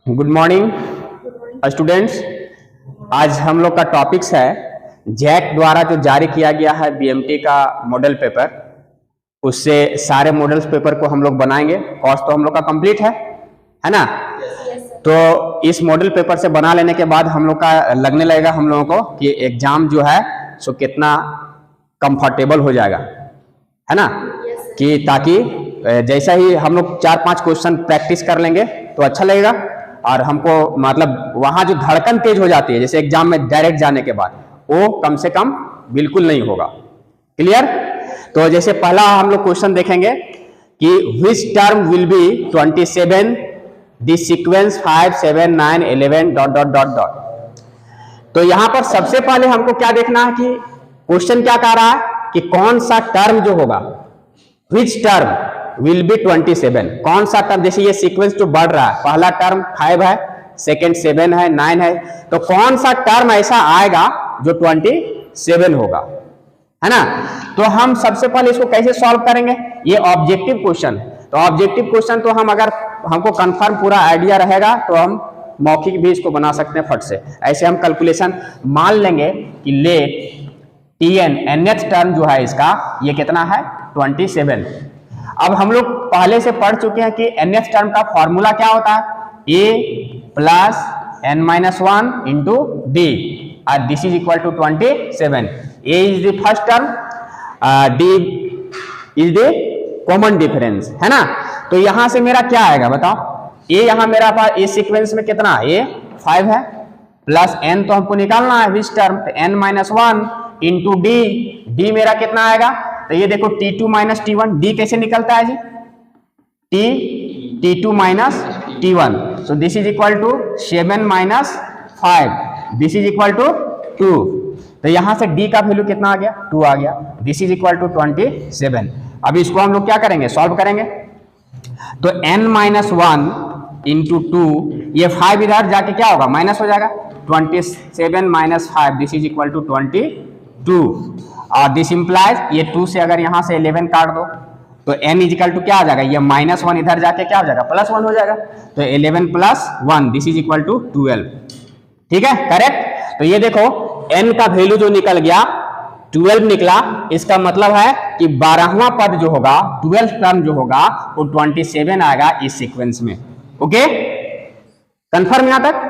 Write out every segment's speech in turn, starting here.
Good morning students. आज हम लोग का टॉपिक्स है जैक द्वारा जो जारी किया गया है बीएमटी का मॉडल पेपर, उससे सारे मॉडल्स पेपर को हम लोग बनाएंगे। कोर्स तो हम लोग का कंप्लीट है ना। तो इस मॉडल पेपर से बना लेने के बाद हम लोग का लगने लगेगा हम लोगों को कि एग्जाम जो है सो कितना कंफर्टेबल हो जाएगा, है ना। कि ताकि जैसा ही हम लोग 4-5 क्वेश्चन प्रैक्टिस कर लेंगे तो अच्छा लगेगा, और हमको मतलब वहां जो धड़कन तेज हो जाती है जैसे एग्जाम में डायरेक्ट जाने के बाद, वो कम से कम बिल्कुल नहीं होगा। क्लियर। तो जैसे पहला हम लोग क्वेश्चन देखेंगे कि which term will be 27 the sequence 5 7 9 11 ... तो यहां पर सबसे पहले हमको क्या देखना है कि क्वेश्चन क्या कह रहा है कि कौन सा टर्म जो होगा, which term will be 27, कौन सा टर्म। जैसे ये सीक्वेंस जो बढ़ रहा है, पहला टर्म 5 है, सेकेंड 7 है, 9 है, तो कौन सा टर्म ऐसा आएगा जो 27 होगा, है ना। तो हम सबसे पहले इसको कैसे सॉल्व करेंगे, ये ऑब्जेक्टिव क्वेश्चन है। तो ऑब्जेक्टिव क्वेश्चन तो हम अगर हमको कंफर्म पूरा आइडिया रहेगा तो हम मौखिक भी इसको बना सकते हैं फट से। ऐसे हम कैलकुलेशन मान लेंगे कि लेट Tn nth टर्म जो है इसका ये कितना है 27। अब हम लोग पहले से पढ़ चुके हैं कि nth टर्म का फॉर्मूला क्या होता है, a plus n-1 into d, और this is equal to 27। a is the first term, d is the common difference, है ना। तो यहां से मेरा क्या आएगा बताओ, a यहां मेरा पास a सीक्वेंस में कितना a 5 है, प्लस n तो हमको निकालना है विच टर्म, तो n-1 इंटू डी मेरा कितना आएगा, तो ये देखो T2 माइनस T1, डी कैसे निकलता है जी, T2 minus T1, so this is equal to 7 minus 5, this is equal to 2। तो यहां से डी का वैल्यू कितना आ गया 2 आ गया, दिस इज इक्वल टू 27। अब इसको हम लोग क्या करेंगे, सॉल्व करेंगे। तो n-1 इंटू 2, ये 5 इधर जाके क्या होगा माइनस हो जाएगा, 27 minus 5, this is equal to 22, और दिस इंप्लाइज ये 2 से अगर यहां से 11 काट दो तो n इजिकल टू क्या आ जाएगा, ये -1 इधर जाके क्या हो जाएगा +1 हो जाएगा, तो 11 + 1 दिस इज इक्वल टू 12। ठीक है, करेक्ट। तो ये देखो n का वैल्यू जो निकल गया 12 निकला, इसका मतलब है कि 12वां पद जो होगा 12th टर्म जो होगा वो 27 आएगा इस सीक्वेंस में। ओके, कंफर्म यहां तक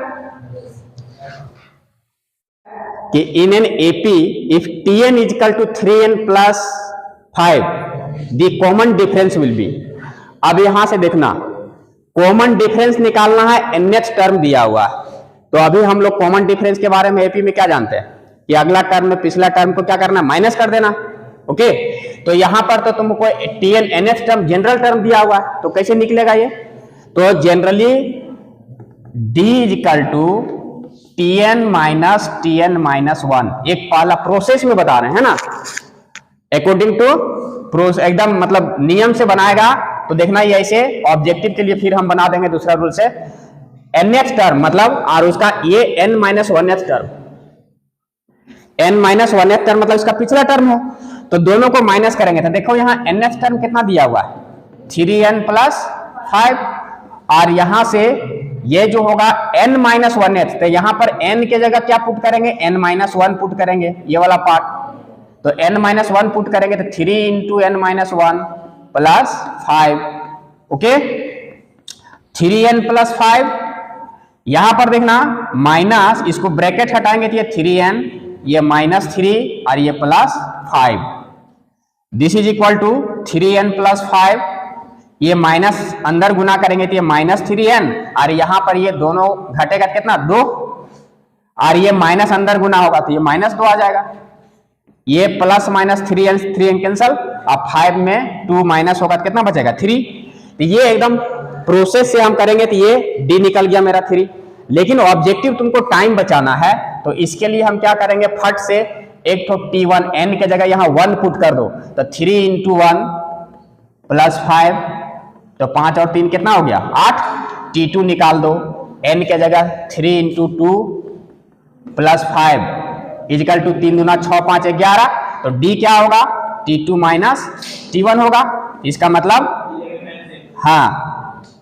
कि in an AP if Tn is equal to 3n plus 5 the common difference will be। अब यहां से देखना कॉमन डिफरेंस निकालना है, nth टर्म दिया हुआ है। तो अभी हम लोग कॉमन डिफरेंस के बारे में एपी में क्या जानते हैं कि अगला टर्म में पिछला टर्म को क्या करना, माइनस कर देना। ओके, तो यहां पर तो तुमको Tn nth term general term दिया हुआ है, तो कैसे निकलेगा ये, तो generally d is equal to Tn minus Tn minus 1, एक पहला प्रोसेस में बता रहे हैं ना, अकॉर्डिंग टू प्रोसेस एकदम मतलब नियम से बनाएगा। तो देखना ये ऐसे ऑब्जेक्टिव के लिए फिर हम बना देंगे दूसरा रूल से, nth टर्म मतलब और उसका ये n-1th टर्म, n-1th टर्म मतलब इसका पिछला टर्म हो, तो दोनों को माइनस करेंगे। तो देखो यहाँ nth टर्म कितना दिया हुआ है 3n + 5, और यहां से ये जो होगा n-1th, तो यहां पर n के जगह क्या पुट करेंगे, n-1 पुट करेंगे, ये वाला पार्ट। तो n-1 पुट करेंगे तो 3 × n-1 + 5। ओके, 3n + 5, यहां पर देखना माइनस, इसको ब्रैकेट हटाएंगे तो ये 3n, ये -3 और ये +5, this is equal to 3n + 5, ये माइनस अंदर गुना करेंगे तो ये -3n, और यहां पर ये दोनों घटेगा कितना 2, और ये माइनस अंदर गुना होगा तो ये -2 आ जाएगा, ये प्लस माइनस 3n कैंसल, अब 5 में 2 माइनस होगा तो कितना बचेगा 3। तो ये एकदम प्रोसेस से हम करेंगे तो ये d निकल गया मेरा 3। लेकिन ऑब्जेक्टिव तुमको टाइम बचाना है, तो इसके लिए हम क्या करेंगे, फट से एक तो T1 n के जगह यहाँ 1 पुट कर दो, तो 3 × 1 + 5, तो 5 और 3 कितना हो गया 8, T2 निकाल दो, n के जगह 3 × 2 + 5 इजिकल टू 3 दूना 6 5 11, तो d क्या होगा T2 माइनस T1 होगा। इसका मतलब हाँ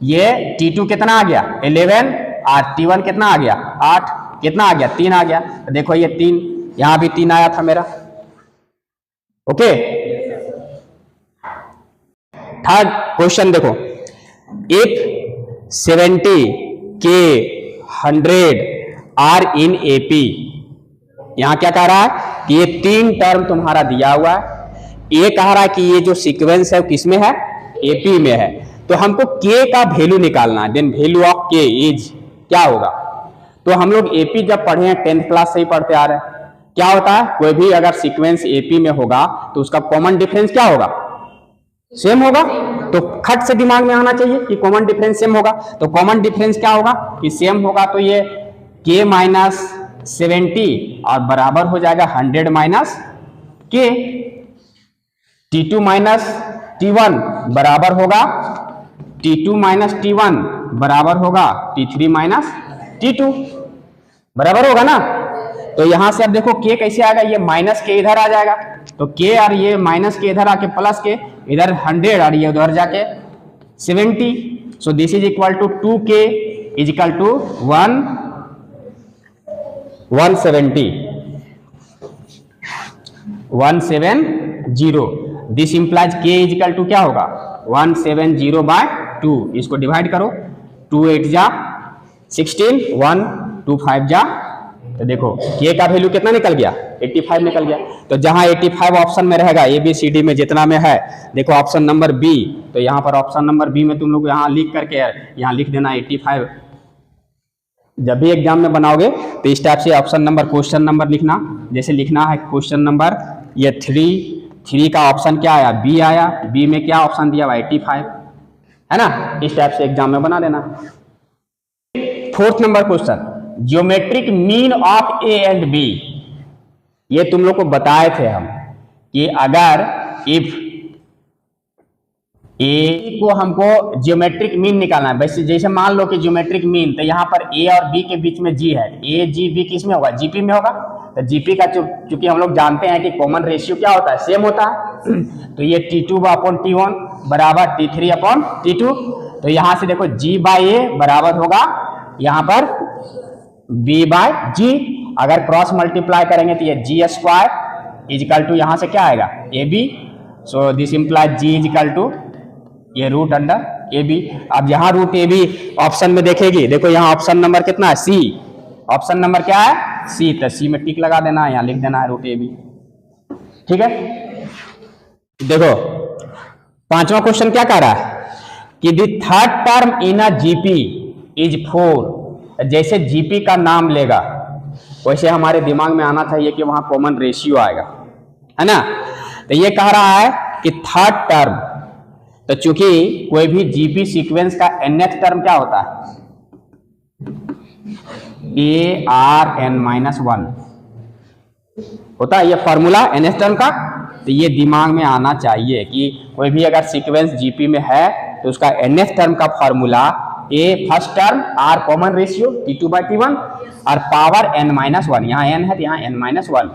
ये T2 कितना आ गया 11 और T1 कितना आ गया 8, कितना आ गया 3 आ गया। तो देखो ये 3, यहां भी 3 आया था मेरा। ओके, थर्ड क्वेश्चन देखो, इफ 70 के 100 आर इन एपी, यहां क्या कह रहा है कि ये 3 टर्म तुम्हारा दिया हुआ है, ये कह रहा है कि ये जो सीक्वेंस है किसमें है, एपी में है। तो हमको के का वैल्यू निकालना है, देन वैल्यू ऑफ के इज क्या होगा। तो हम लोग एपी जब पढ़े हैं 10th क्लास से ही पढ़ते आ रहे हैं, क्या होता है कोई भी अगर सीक्वेंस एपी में होगा तो उसका कॉमन डिफरेंस क्या होगा, सेम होगा। तो खट से दिमाग में आना चाहिए कि कॉमन डिफरेंस सेम होगा। तो कॉमन डिफरेंस क्या होगा कि सेम होगा, तो ये के माइनस 70 और बराबर हो जाएगा 100 माइनस के। T2 माइनस T1 बराबर होगा T2 माइनस T1 बराबर होगा T3 माइनस T2, बराबर होगा ना। तो यहां से अब देखो के कैसे आएगा, ये माइनस के इधर आ जाएगा, तो के और ये माइनस के इधर आके प्लस के इधर 100 और ये उधर जाके 70। So this is equal to 2k is equal to 170। This implies k is equal to क्या होगा 170/2। इसको डिवाइड करो, 2 8 जा 16, 1 2 5 जा, तो देखो k का वैल्यू कितना निकल गया 85 निकल गया। तो जहां 85 ऑप्शन में रहेगा ABCD में जितना में है, देखो ऑप्शन नंबर बी, तो यहाँ पर ऑप्शन नंबर बी में तुम लोग यहाँ लिख करके यहाँ लिख देना 85। जब भी एग्जाम में बनाओगे तो इस टाइप से ऑप्शन नंबर क्वेश्चन नंबर लिखना, जैसे लिखना है क्वेश्चन नंबर ये 3 का ऑप्शन क्या आया बी आया, बी में क्या ऑप्शन दिया हुआ 85 है ना, इस टाइप से एग्जाम में बना देना। 4th number question, geometric mean of A and B. ये तुम लोग को बताए थे हम कि अगर इफ ए को हमको ज्योमेट्रिक मीन निकालना है, वैसे जैसे मान लो कि ज्योमेट्रिक मीन, तो यहाँ पर ए और बी के बीच में जी है, ए जी बी किस में होगा जीपी में होगा। तो जीपी का चूंकि हम लोग जानते हैं कि कॉमन रेशियो क्या होता है सेम होता है, तो ये T2/T1 बराबर T3/T2। तो यहां से देखो G/A बराबर होगा यहाँ पर B/G। अगर क्रॉस मल्टीप्लाई करेंगे तो ये G² इज इक्वल टू यहाँ से क्या आएगा AB। So this implies G is equal to ये रूट अंडर AB। अब यहाँ रूट AB ऑप्शन में देखेगी, देखो यहाँ ऑप्शन नंबर कितना है C, ऑप्शन नंबर क्या है C, तो C में टिक लगा देना है, यहाँ लिख देना है रूट AB। ठीक है, देखो 5वां क्वेश्चन क्या कह रहा है कि the third term in a GP is 4। जैसे GP का नाम लेगा वैसे हमारे दिमाग में आना चाहिए कि वहां कॉमन रेशियो आएगा, है ना। तो ये कह रहा है कि थर्ड टर्म, तो चूंकि कोई भी GP सीक्वेंस का nth टर्म क्या होता है ARn-1 होता है, ये फॉर्मूला nth टर्म का। तो ये दिमाग में आना चाहिए कि कोई भी अगर सीक्वेंस GP में है तो उसका nth टर्म का formula A first term R common ratio T2/T1 और पावर n-1, यहाँ n है तो यहाँ n-1।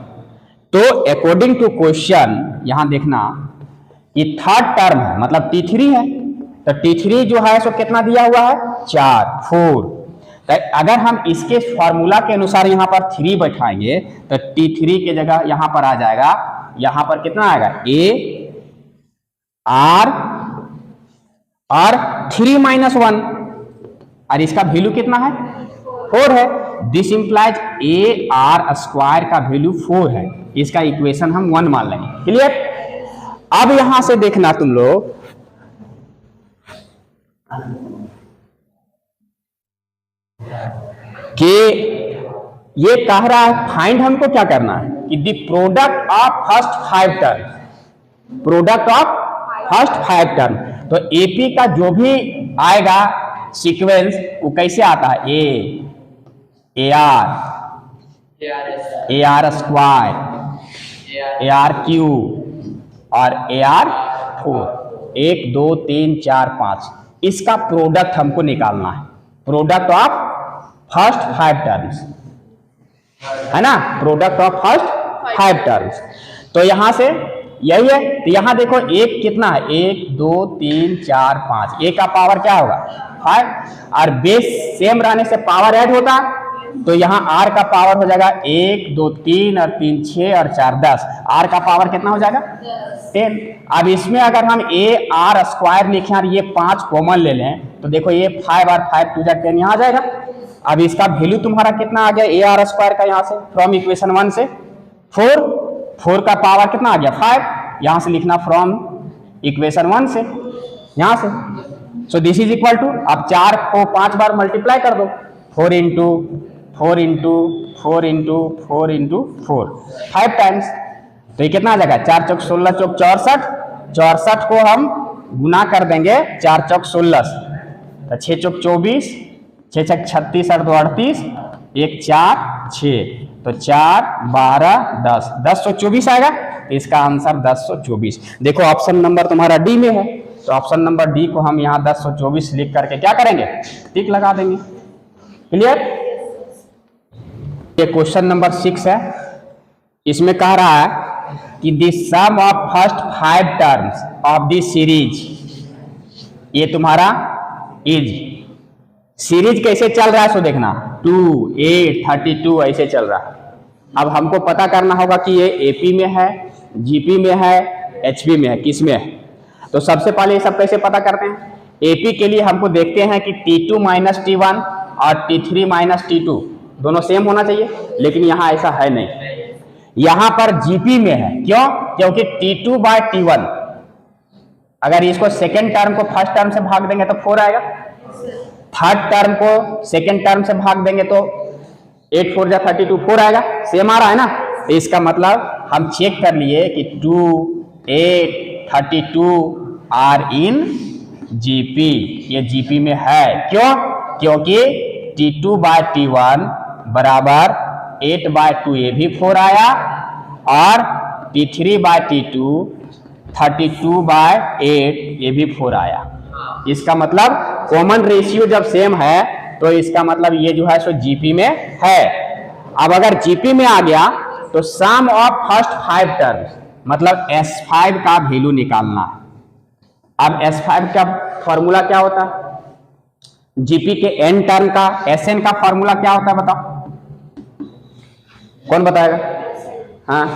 तो अकॉर्डिंग टू क्वेश्चन यहाँ देखना कि थर्ड टर्म है मतलब T3 है, तो T3 जो है सो कितना दिया हुआ है 4। तो अगर हम इसके फॉर्मूला के अनुसार यहाँ पर 3 बैठाएंगे तो T3 के जगह यहाँ पर आ जाएगा, यहाँ पर कितना आएगा A R और 3-1 और इसका वैल्यू कितना है 4 है। दिस इंप्लाइज AR² का वैल्यू 4 है, इसका इक्वेशन हम 1 मान लेंगे। क्लियर। अब यहां से देखना तुम लोग कि ये कह रहा है फाइंड, हमको क्या करना है कि the product of first 5 term, product of first 5 term. तो एपी का जो भी आएगा सीक्वेंस वो कैसे आता है AR AR² और AR4, 1 2 3 4 5, इसका प्रोडक्ट हमको निकालना है, प्रोडक्ट ऑफ फर्स्ट 5 टर्म्स, है ना, प्रोडक्ट ऑफ फर्स्ट 5 टर्म्स। तो यहां से यही है, तो यहां देखो एक कितना है 1 2 3 4 5, ए का पावर क्या होगा 5 और बेस सेम रहने से पावर ऐड होता है, तो यहाँ r का पावर हो जाएगा 1 2 3 और 3 6 और 4 10। r का पावर कितना हो जाएगा 10। अब इसमें अगर हम a r स्क्वायर लिखें और ये 5 कॉमन ले लें तो देखो ये 5 और 5 2 10 यहाँ आ जाएगा। अब इसका वैल्यू तुम्हारा कितना आ गया a r स्क्वायर का, यहाँ से फ्रॉम इक्वेशन 1 से 4 का पावर कितना आ गया 5, यहाँ से लिखना फ्रॉम इक्वेशन 1 से यहाँ से। So this is equal to, अब 4 को 5 बार मल्टीप्लाई कर दो, 4 into 4 into 4 into 4 into 4 5 times, तो ये कितना आ जाएगा 4 चौक 16 चौक 64, 64 को हम गुना कर देंगे 4 चौक 16, तो 6 चौक 24, 6 छक 36 और 2 38, 1 4 6, तो 4 12 10, 1024 आएगा। तो इसका आंसर 1024। देखो ऑप्शन नंबर तुम्हारा डी में है, तो ऑप्शन नंबर डी को हम यहाँ 1024 लिख करके क्या करेंगे, टिक लगा देंगे। क्लियर। ये क्वेश्चन नंबर 6 है, इसमें कह रहा है कि the sum of first 5 terms of the series, ये तुम्हारा इज सीरीज कैसे चल रहा है सो देखना, 2 8 32 ऐसे चल रहा है। अब हमको पता करना होगा कि ये एपी में है, जीपी में है, एचपी में है, किस में है। तो सबसे पहले ये सब कैसे पता करते हैं, एपी के लिए हमको देखते हैं कि T2 माइनस T1 और T3 माइनस T2 दोनों सेम होना चाहिए, लेकिन यहाँ ऐसा है नहीं, यहाँ पर जीपी में है। क्यों? क्योंकि T2 बाय T1, अगर इसको सेकेंड टर्म को फर्स्ट टर्म से भाग देंगे तो 4 आएगा, थर्ड टर्म को सेकेंड टर्म से भाग देंगे तो 8 4 जा 32 4 आएगा, सेम आ रहा है ना। तो इसका मतलब हम चेक कर लिए कि 2 8 32 आर इन जीपी, ये जीपी में है। क्यों? क्योंकि T2 बाय T1 बराबर 8 बाय 2 ये भी 4 आया, और T3 बाय T2 32 बाय 8 ये भी 4 आया। इसका मतलब कॉमन रेशियो जब सेम है तो इसका मतलब ये जो है सो जीपी में है। अब अगर जीपी में आ गया तो सम ऑफ फर्स्ट 5 टर्म्स, मतलब S5 का वैल्यू निकालना है। अब S5 का फॉर्मूला क्या होता है, जीपी के n टर्म का Sn का फॉर्मूला क्या होता है बताओ, कौन बताएगा? हाँ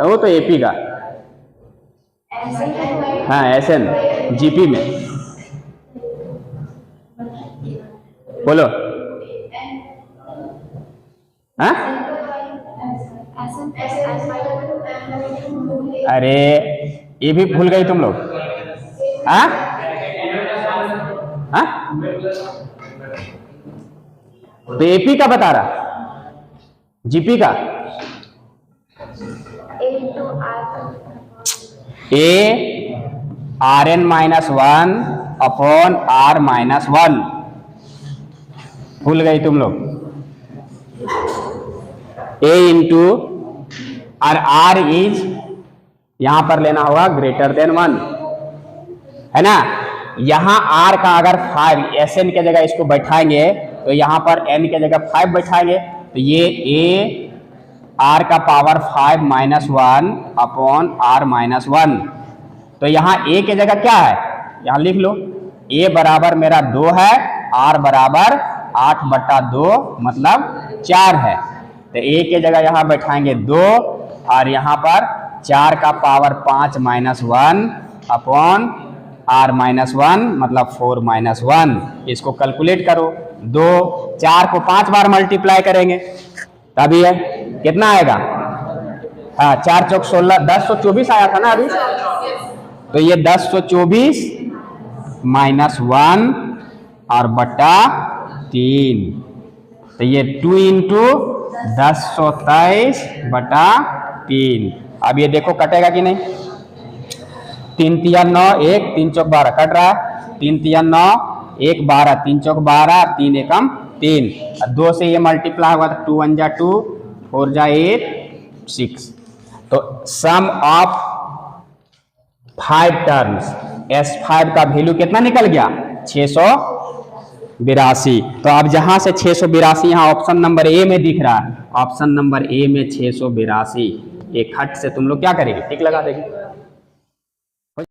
वो तो एपी का, हाँ Sn जीपी में, बोलो। हाँ अरे ये भी भूल गई तुम लोग। हाँ हाँ तो एपी का बता रहा, जीपी का A R N minus 1 upon R minus 1, भूल गई तुम लोग। ए इंटू और आर इज यहां पर लेना होगा ग्रेटर देन 1, है ना। यहां आर का अगर 5 Sn के जगह इसको बैठाएंगे तो यहां पर n के जगह 5 बैठाएंगे, तो ये ए आर का power 5 minus 1 upon R minus 1। तो यहाँ a के जगह क्या है, यहाँ लिख लो, a बराबर मेरा 2 है, r बराबर 8/2 मतलब 4 है। तो a के जगह यहाँ बैठाएंगे 2 और यहाँ पर 4 का power 5 minus 1 upon r minus 1 मतलब 4 माइनस 1। इसको कैलकुलेट करो, 2 4 को 5 बार मल्टीप्लाई करेंगे तभी है कितना आएगा, हाँ 4 चौक 16, 1024 आया था ना अभी, तो ये 1024 माइनस 1 और बटा 3, तो ये 2 इंटू 1023 बटा 3। अब ये देखो कटेगा कि नहीं, 3 3 9 1 3 चौक 12 कट रहा है, 3 3 9 1 12 3 चौक 12 3 एकम 3, 2 से ये मल्टीप्लाई हुआ तो 2 1 जा 2 4 जा 8 6। तो सम ऑफ 5 टर्म्स S5 का वैल्यू कितना निकल गया 682। तो अब जहां से 682 यहाँ ऑप्शन नंबर ए में दिख रहा है, ऑप्शन नंबर ए में 682, एक खट से तुम लोग क्या करेंगे, टिक लगा देंगे।